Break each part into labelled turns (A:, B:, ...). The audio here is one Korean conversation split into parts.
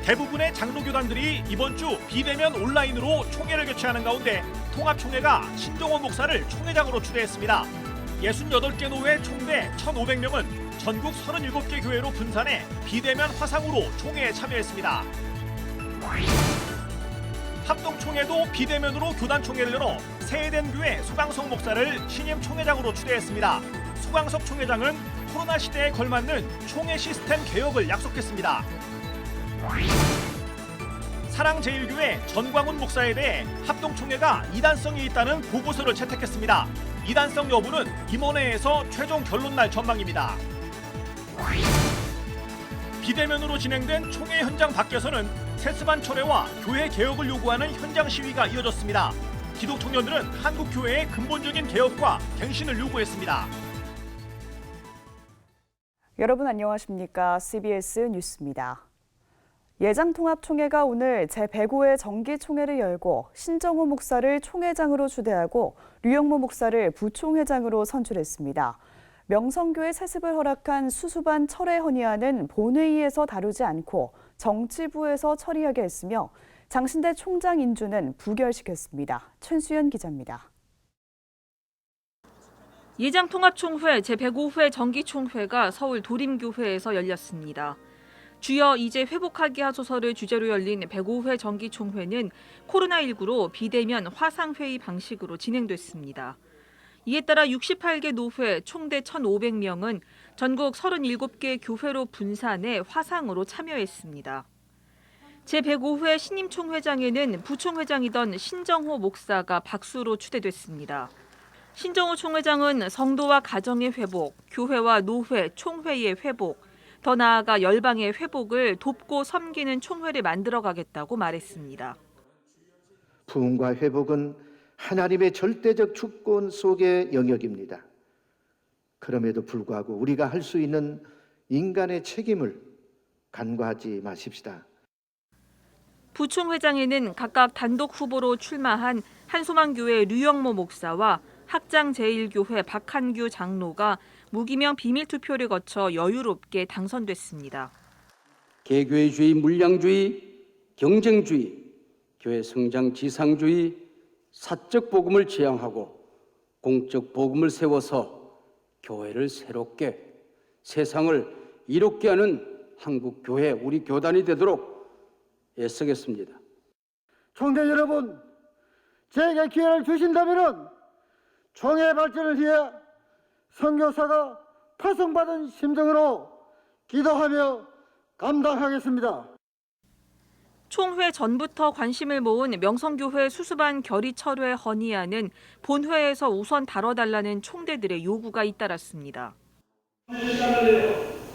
A: 대부분의 장로교단들이 이번 주 비대면 온라인으로 총회를 개최하는 가운데 통합총회가 신정호 목사를 총회장으로 추대했습니다. 68개 노회 총대 1,500명은 전국 37개 교회로 분산해 비대면 화상으로 총회에 참여했습니다. 합동총회도 비대면으로 교단총회를 열어 세해된 교회 소강석 목사를 신임 총회장으로 추대했습니다. 소강석 총회장은 코로나 시대에 걸맞는 총회 시스템 개혁을 약속했습니다. 사랑제일교회 전광훈 목사에 대해 합동총회가 이단성이 있다는 보고서를 채택했습니다. 이단성 여부는 임원회에서 최종 결론 날 전망입니다. 비대면으로 진행된 총회 현장 밖에서는 세습안 철회와 교회 개혁을 요구하는 현장 시위가 이어졌습니다. 기독 청년들은 한국 교회의 근본적인 개혁과 갱신을 요구했습니다.
B: 여러분 안녕하십니까? CBS 뉴스입니다. 예장통합총회가 오늘 제105회 정기총회를 열고 신정호 목사를 총회장으로 추대하고 류영모 목사를 부총회장으로 선출했습니다. 명성교회 세습을 허락한 수수반 철회 헌의안은 본회의에서 다루지 않고 정치부에서 처리하게 했으며 장신대 총장 인준은 부결시켰습니다. 최수연 기자입니다.
C: 예장통합총회 제105회 정기총회가 서울 도림교회에서 열렸습니다. 주여 이제 회복하게 하소서를 주제로 열린 105회 정기총회는 코로나19로 비대면 화상회의 방식으로 진행됐습니다. 이에 따라 68개 노회 총대 1,500명은 전국 37개 교회로 분산해 화상으로 참여했습니다. 제105회 신임 총회장에는 부총회장이던 신정호 목사가 박수로 추대됐습니다. 신정호 총회장은 성도와 가정의 회복, 교회와 노회, 총회의 회복, 더 나아가 열방의 회복을 돕고 섬기는 총회를 만들어가겠다고 말했습니다.
D: 부흥과 회복은 하나님의 절대적 주권 속의 영역입니다. 그럼에도 불구하고 우리가 할 수 있는 인간의 책임을 간과하지 마십시다.
C: 부총회장에는 각각 단독 후보로 출마한 한소망교회 류영모 목사와 학장제일교회 박한규 장로가 무기명 비밀투표를 거쳐 여유롭게 당선됐습니다.
E: 개교회주의, 물량주의, 경쟁주의, 교회 성장 지상주의, 사적 복음을 지향하고 공적 복음을 세워서 교회를 새롭게, 세상을 이롭게 하는 한국 교회, 우리 교단이 되도록 애쓰겠습니다.
F: 총대 여러분, 제게 기회를 주신다면 총회 발전을 위해 선교사가 파송받은 심정으로 기도하며 감당하겠습니다.
C: 총회 전부터 관심을 모은 명성교회 수수반 결의 철회 헌의안은 본회에서 우선 다뤄달라는 총대들의 요구가 잇따랐습니다.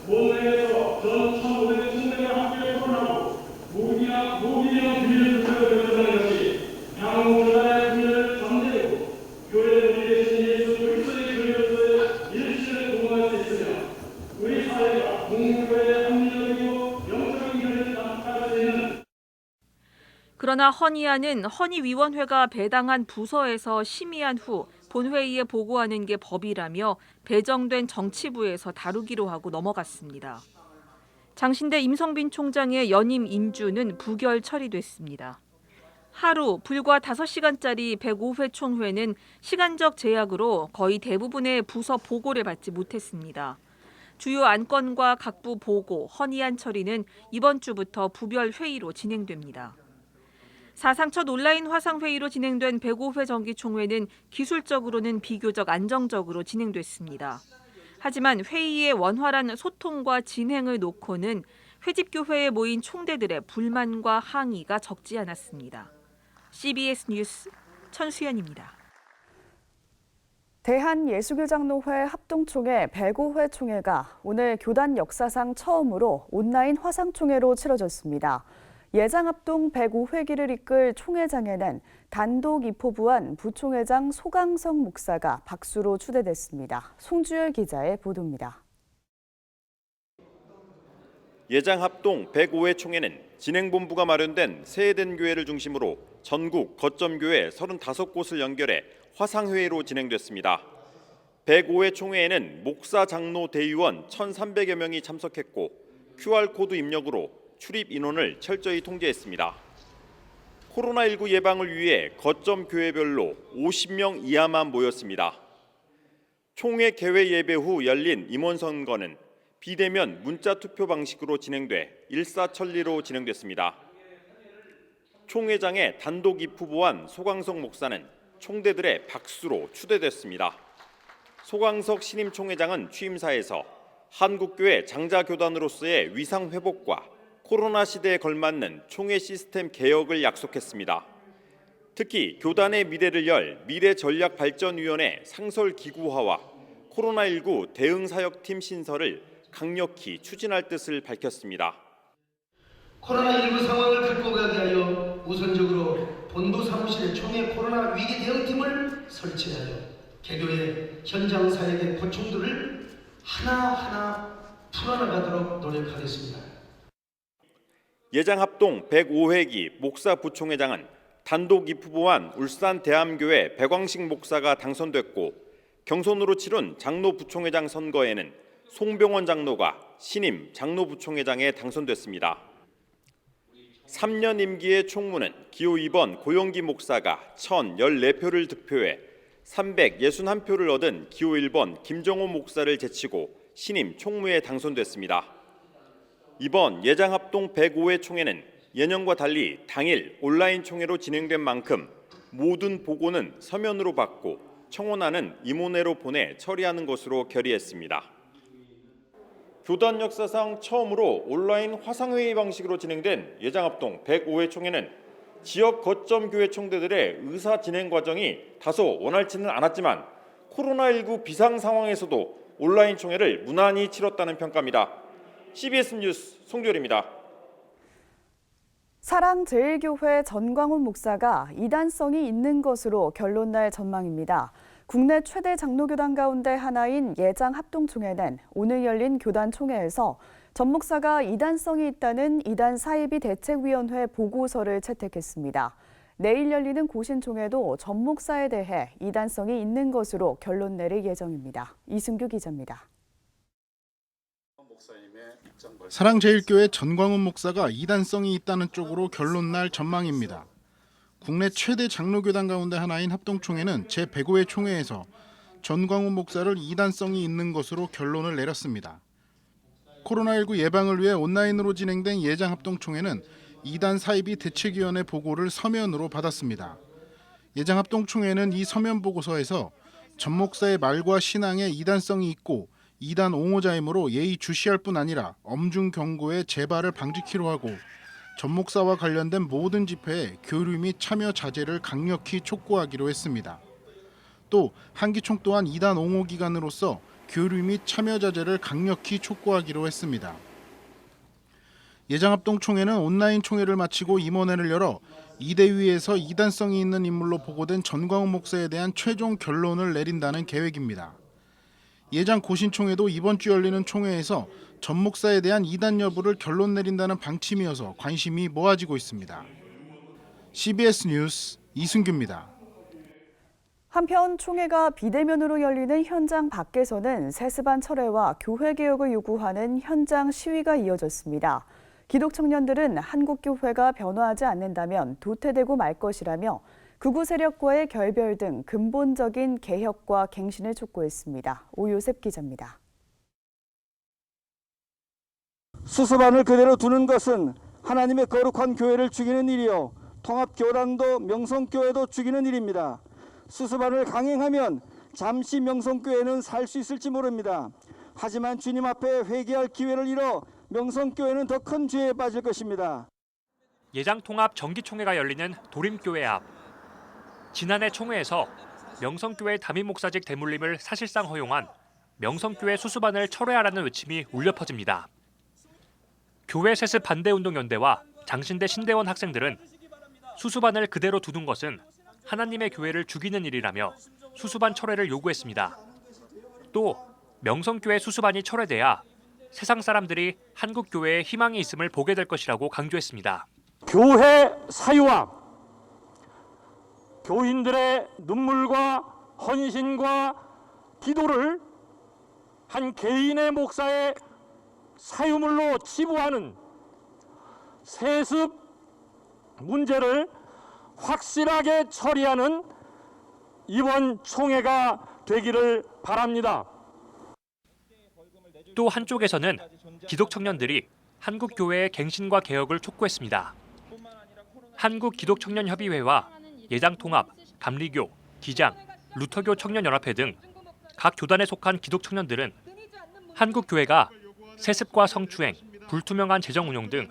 G: 본회에서 전 1,500 총대가 함께 토론하고 무기명 비밀을 조정하는 것이 향후 교단의 분열을 잠재우고 교회 우리 대신 예수 그리스도의 교회로서의 일치를 도모할 수 있으며 우리 사회가 공교회의 합리적이고 영적인 교회를 단합할 수 있는.
C: 그러나 헌의안은 헌의위원회가 배당한 부서에서 심의한 후 본회의에 보고하는 게 법이라며 배정된 정치부에서 다루기로 하고 넘어갔습니다. 장신대 임성빈 총장의 연임 인준은 부결 처리됐습니다. 하루 불과 5시간짜리 105회 총회는 시간적 제약으로 거의 대부분의 부서 보고를 받지 못했습니다. 주요 안건과 각부 보고, 헌의안 처리는 이번 주부터 부별 회의로 진행됩니다. 사상 첫 온라인 화상회의로 진행된 105회 정기총회는 기술적으로는 비교적 안정적으로 진행됐습니다. 하지만 회의의 원활한 소통과 진행을 놓고는 회집교회에 모인 총대들의 불만과 항의가 적지 않았습니다. CBS 뉴스 천수연입니다.
B: 대한예수교장로회 합동총회 105회 총회가 오늘 교단 역사상 처음으로 온라인 화상총회로 치러졌습니다. 예장합동 105회기를 이끌 총회장에는 단독 입호부한 부총회장 소강석 목사가 박수로 추대됐습니다. 송주열 기자의 보도입니다.
H: 예장합동 105회 총회는 진행본부가 마련된 세해된 교회를 중심으로 전국 거점교회 35곳을 연결해 화상회의로 진행됐습니다. 105회 총회에는 목사, 장로, 대의원 1,300여 명이 참석했고 QR코드 입력으로 출입 인원을 철저히 통제했습니다. 코로나19 예방을 위해 거점 교회별로 50명 이하만 모였습니다. 총회 개회 예배 후 열린 임원 선거는 비대면 문자 투표 방식으로 진행돼 일사천리로 진행됐습니다. 총회장에 단독 입후보한 소광석 목사는 총대들의 박수로 추대됐습니다. 소광석 신임 총회장은 취임사에서 한국교회 장자교단으로서의 위상 회복과 코로나 시대에 걸맞는 총회 시스템 개혁을 약속했습니다. 특히 교단의 미래를 열 미래전략발전위원회 상설 기구화와 코로나19 대응사역팀 신설을 강력히 추진할 뜻을 밝혔습니다.
I: 코로나19 상황을 극복하기 위하여 우선적으로 본부 사무실에 총회 코로나 위기 대응팀을 설치하여 개교의 현장 사역의 고충들을 하나하나 풀어나가도록 노력하겠습니다.
H: 예장합동 105회기 목사 부총회장은 단독 입후보한 울산 대암교회 백광식 목사가 당선됐고 경선으로 치른 장로 부총회장 선거에는 송병원 장로가 신임 장로 부총회장에 당선됐습니다. 3년 임기의 총무는 기호 2번 고용기 목사가 1,014표를 득표해 361표를 얻은 기호 1번 김정호 목사를 제치고 신임 총무에 당선됐습니다. 이번 예장합동 105회 총회는 예년과 달리 당일 온라인 총회로 진행된 만큼 모든 보고는 서면으로 받고 청원안은 임원회로 보내 처리하는 것으로 결의했습니다. 교단 역사상 처음으로 온라인 화상회의 방식으로 진행된 예장합동 105회 총회는 지역 거점 교회 총대들의 의사 진행 과정이 다소 원활치는 않았지만 코로나19 비상 상황에서도 온라인 총회를 무난히 치렀다는 평가입니다. CBS 뉴스 송조일입니다.
B: 사랑제일교회 전광훈 목사가 이단성이 있는 것으로 결론날 전망입니다. 국내 최대 장로교단 가운데 하나인 예장합동총회는 오늘 열린 교단 총회에서 전 목사가 이단성이 있다는 이단 사이비 대책위원회 보고서를 채택했습니다. 내일 열리는 고신총회도 전 목사에 대해 이단성이 있는 것으로 결론 내릴 예정입니다. 이승규 기자입니다.
J: 사랑제일교회 전광훈 목사가 이단성이 있다는 쪽으로 결론날 전망입니다. 국내 최대 장로교단 가운데 하나인 합동총회는 제105회 총회에서 전광훈 목사를 이단성이 있는 것으로 결론을 내렸습니다. 코로나19 예방을 위해 온라인으로 진행된 예장합동총회는 이단 사이비 대책위원회 보고를 서면으로 받았습니다. 예장합동총회는 이 서면 보고서에서 전 목사의 말과 신앙에 이단성이 있고 이단 옹호자이므로 예의주시할 뿐 아니라 엄중 경고에 재발을 방지키로 하고 전 목사와 관련된 모든 집회에 교류 및 참여 자제를 강력히 촉구하기로 했습니다. 또 한기총 또한 이단 옹호 기관으로서 교류 및 참여 자제를 강력히 촉구하기로 했습니다. 예장합동 총회는 온라인 총회를 마치고 임원회를 열어 이대위에서 이단성이 있는 인물로 보고된 전광훈 목사에 대한 최종 결론을 내린다는 계획입니다. 예장 고신총회도 이번 주 열리는 총회에서 전 목사에 대한 이단 여부를 결론 내린다는 방침이어서 관심이 모아지고 있습니다. CBS 뉴스 이승규입니다.
B: 한편 총회가 비대면으로 열리는 현장 밖에서는 세습안 철회와 교회 개혁을 요구하는 현장 시위가 이어졌습니다. 기독 청년들은 한국교회가 변화하지 않는다면 도태되고 말 것이라며 극우 세력과의 결별 등 근본적인 개혁과 갱신을 촉구했습니다. 오요셉 기자입니다.
F: 수습안을 그대로 두는 것은 하나님의 거룩한 교회를 죽이는 일이요 통합교단도 명성교회도 죽이는 일입니다. 수습안을 강행하면 잠시 명성교회는 살 수 있을지 모릅니다. 하지만 주님 앞에 회개할 기회를 잃어 명성교회는 더 큰 죄에 빠질 것입니다.
K: 예장통합 정기총회가 열리는 도림교회 앞. 지난해 총회에서 명성교회 담임목사직 대물림을 사실상 허용한 명성교회 수습안을 철회하라는 외침이 울려 퍼집니다. 교회 세습 반대운동연대와 장신대 신대원 학생들은 수습안을 그대로 두는 것은 하나님의 교회를 죽이는 일이라며 수습안 철회를 요구했습니다. 또 명성교회 수습안이 철회돼야 세상 사람들이 한국교회에 희망이 있음을 보게 될 것이라고 강조했습니다.
G: 교회 사유와 교인들의 눈물과 헌신과 기도를 한 개인의 목사의 사유물로 치부하는
F: 세습 문제를 확실하게 처리하는 이번 총회가 되기를 바랍니다.
K: 또 한쪽에서는 기독 청년들이 한국 교회의 갱신과 개혁을 촉구했습니다. 한국기독청년협의회와 예장통합, 감리교, 기장, 루터교 청년연합회 등 각 교단에 속한 기독 청년들은 한국 교회가 세습과 성추행, 불투명한 재정 운용 등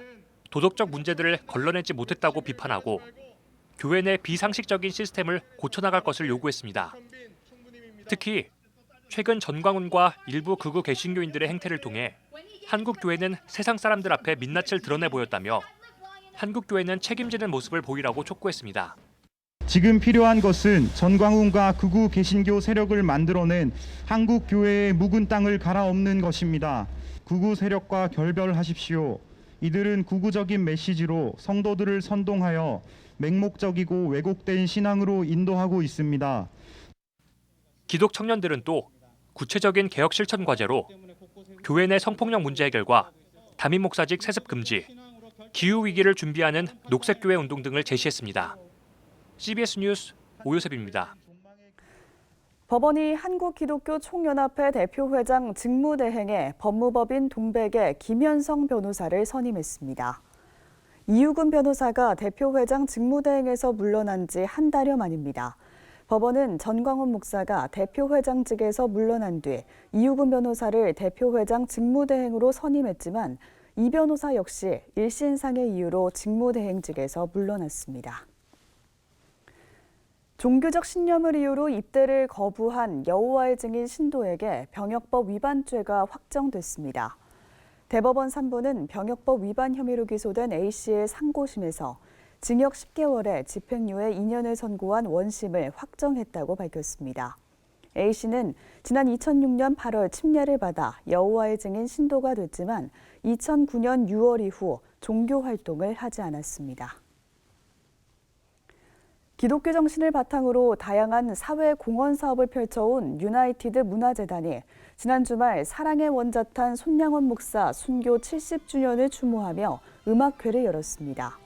K: 도덕적 문제들을 걸러내지 못했다고 비판하고 교회 내 비상식적인 시스템을 고쳐나갈 것을 요구했습니다. 특히 최근 전광훈과 일부 극우 개신교인들의 행태를 통해 한국 교회는 세상 사람들 앞에 민낯을 드러내 보였다며 한국 교회는 책임지는 모습을 보이라고 촉구했습니다.
L: 지금 필요한 것은 전광훈과 극우 개신교 세력을 만들어낸 한국 교회의 묵은 땅을 갈아엎는 것입니다. 극우 세력과 결별하십시오. 이들은 극우적인 메시지로 성도들을 선동하여 맹목적이고 왜곡된 신앙으로 인도하고 있습니다.
K: 기독 청년들은 또 구체적인 개혁 실천 과제로 교회 내 성폭력 문제 해결과 담임 목사직 세습 금지, 기후 위기를 준비하는 녹색교회 운동 등을 제시했습니다. CBS 뉴스 오요셉입니다.
B: 법원이 한국기독교총연합회 대표회장 직무대행에 법무법인 동백의 김현성 변호사를 선임했습니다. 이유근 변호사가 대표회장 직무대행에서 물러난 지 한 달여 만입니다. 법원은 전광훈 목사가 대표회장직에서 물러난 뒤 이유근 변호사를 대표회장 직무대행으로 선임했지만 이 변호사 역시 일신상의 이유로 직무대행직에서 물러났습니다. 종교적 신념을 이유로 입대를 거부한 여호와의 증인 신도에게 병역법 위반죄가 확정됐습니다. 대법원 3부는 병역법 위반 혐의로 기소된 A씨의 상고심에서 징역 10개월에 집행유예 2년을 선고한 원심을 확정했다고 밝혔습니다. A씨는 지난 2006년 8월 침례를 받아 여호와의 증인 신도가 됐지만 2009년 6월 이후 종교 활동을 하지 않았습니다. 기독교 정신을 바탕으로 다양한 사회 공헌 사업을 펼쳐온 유나이티드 문화재단이 지난 주말 사랑의 원자탄 손양원 목사 순교 70주년을 추모하며 음악회를 열었습니다.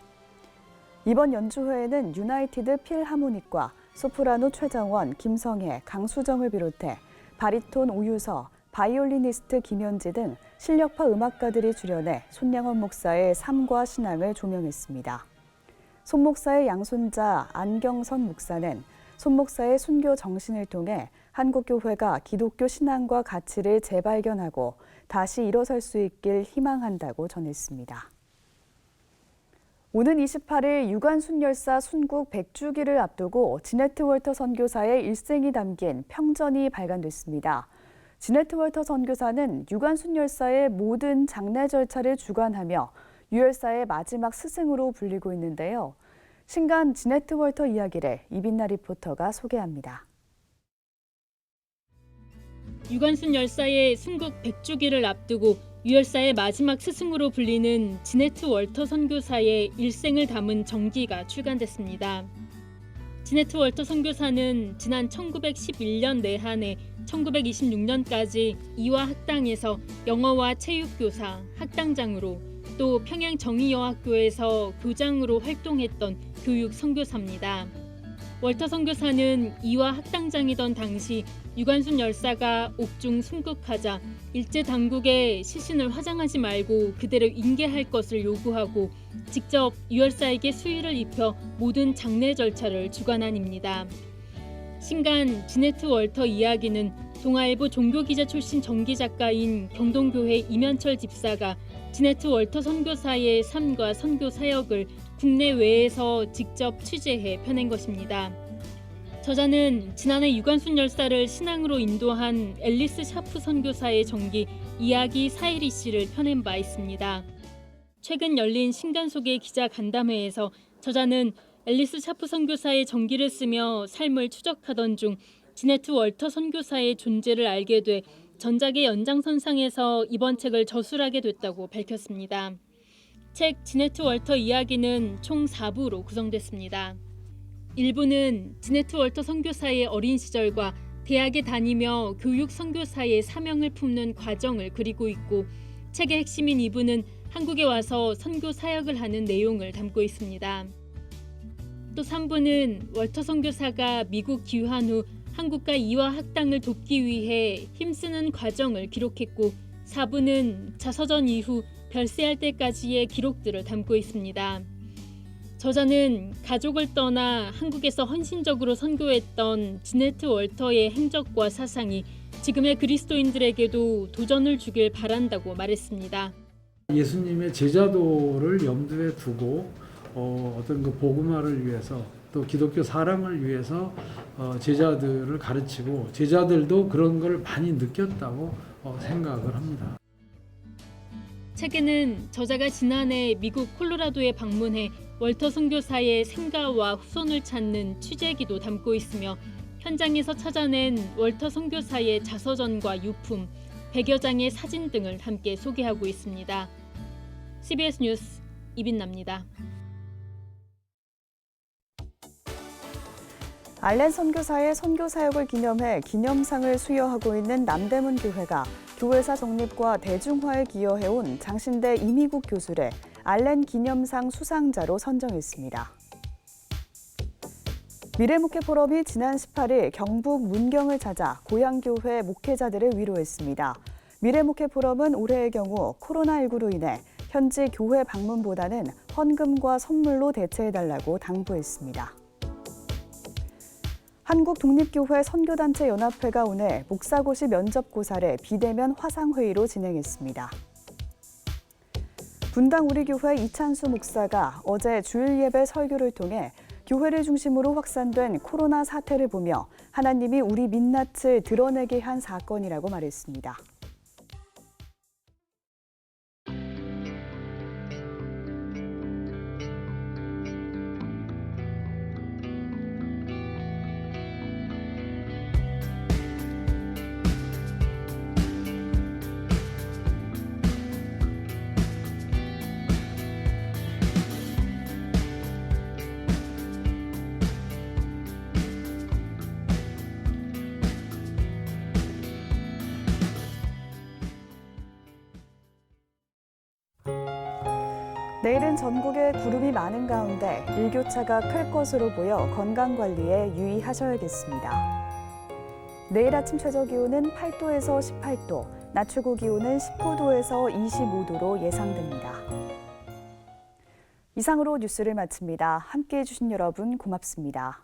B: 이번 연주회에는 유나이티드 필하모닉과 소프라노 최정원, 김성애, 강수정을 비롯해 바리톤 오유서, 바이올리니스트 김현지 등 실력파 음악가들이 출연해 손양원 목사의 삶과 신앙을 조명했습니다. 손 목사의 양손자 안경선 목사는 손 목사의 순교 정신을 통해 한국교회가 기독교 신앙과 가치를 재발견하고 다시 일어설 수 있길 희망한다고 전했습니다. 오는 28일 유관순 열사 순국 100주기를 앞두고 지네트 월터 선교사의 일생이 담긴 평전이 발간됐습니다. 지네트 월터 선교사는 유관순 열사의 모든 장례 절차를 주관하며 유열사의 마지막 스승으로 불리고 있는데요. 신간 지네트 월터 이야기를 이빈나 리포터가 소개합니다.
M: 유관순 열사의 순국 100주기를 앞두고 유열사의 마지막 스승으로 불리는 지네트 월터 선교사의 일생을 담은 정기가 출간됐습니다. 지네트 월터 선교사는 지난 1911년 내한해 1926년까지 이화 학당에서 영어와 체육교사, 학당장으로 또 평양 정의여학교에서 교장으로 활동했던 교육 선교사입니다. 월터 선교사는 이화 학당장이던 당시 유관순 열사가 옥중 순국하자 일제 당국에 시신을 화장하지 말고 그대로 인계할 것을 요구하고 직접 유열사에게 수의를 입혀 모든 장례 절차를 주관한입니다. 신간 지네트 월터 이야기는 동아일보 종교기자 출신 정기작가인 경동교회 이면철 집사가 지네트 월터 선교사의 삶과 선교 사역을 국내외에서 직접 취재해 펴낸 것입니다. 저자는 지난해 유관순 열사를 신앙으로 인도한 앨리스 샤프 선교사의 정기 이야기 사이리 씨를 펴낸 바 있습니다. 최근 열린 신간 소개 기자 간담회에서 저자는 앨리스 샤프 선교사의 정기를 쓰며 삶을 추적하던 중 지네트 월터 선교사의 존재를 알게 돼 전작의 연장선상에서 이번 책을 저술하게 됐다고 밝혔습니다. 책 지네트 월터 이야기는 총 4부로 구성됐습니다. 1부는 지네트 월터 선교사의 어린 시절과 대학에 다니며 교육 선교사의 사명을 품는 과정을 그리고 있고 책의 핵심인 2부는 한국에 와서 선교 사역을 하는 내용을 담고 있습니다. 또 3부는 월터 선교사가 미국 귀환 후 한국과 이화 학당을 돕기 위해 힘쓰는 과정을 기록했고 4부는 자서전 이후 별세할 때까지의 기록들을 담고 있습니다. 저자는 가족을 떠나 한국에서 헌신적으로 선교했던 지네트 월터의 행적과 사상이 지금의 그리스도인들에게도 도전을 주길 바란다고 말했습니다.
N: 예수님의 제자도를 염두에 두고 어떤 그 복음화를 위해서 또 기독교 사랑을 위해서 제자들을 가르치고 제자들도 그런 걸 많이 느꼈다고 생각을 합니다.
M: 책에는 저자가 지난해 미국 콜로라도에 방문해 월터 선교사의 생가와 후손을 찾는 취재기도 담고 있으며 현장에서 찾아낸 월터 선교사의 자서전과 유품, 100여 장의 사진 등을 함께 소개하고 있습니다. CBS 뉴스 이빈나입니다.
B: 알렌 선교사의 선교 사역을 기념해 기념상을 수여하고 있는 남대문 교회가 교회사 정립과 대중화에 기여해온 장신대 이미국 교수를 알렌 기념상 수상자로 선정했습니다. 미래목회 포럼이 지난 18일 경북 문경을 찾아 고향교회 목회자들을 위로했습니다. 미래목회 포럼은 올해의 경우 코로나19로 인해 현지 교회 방문보다는 헌금과 선물로 대체해달라고 당부했습니다. 한국독립교회 선교단체 연합회가 오늘 목사고시 면접고사를 비대면 화상회의로 진행했습니다. 분당 우리교회 이찬수 목사가 어제 주일 예배 설교를 통해 교회를 중심으로 확산된 코로나 사태를 보며 하나님이 우리 민낯을 드러내게 한 사건이라고 말했습니다. 내일은 전국에 구름이 많은 가운데 일교차가 클 것으로 보여 건강관리에 유의하셔야겠습니다. 내일 아침 최저기온은 8도에서 18도, 낮 최고기온은 19도에서 25도로 예상됩니다. 이상으로 뉴스를 마칩니다. 함께해 주신 여러분 고맙습니다.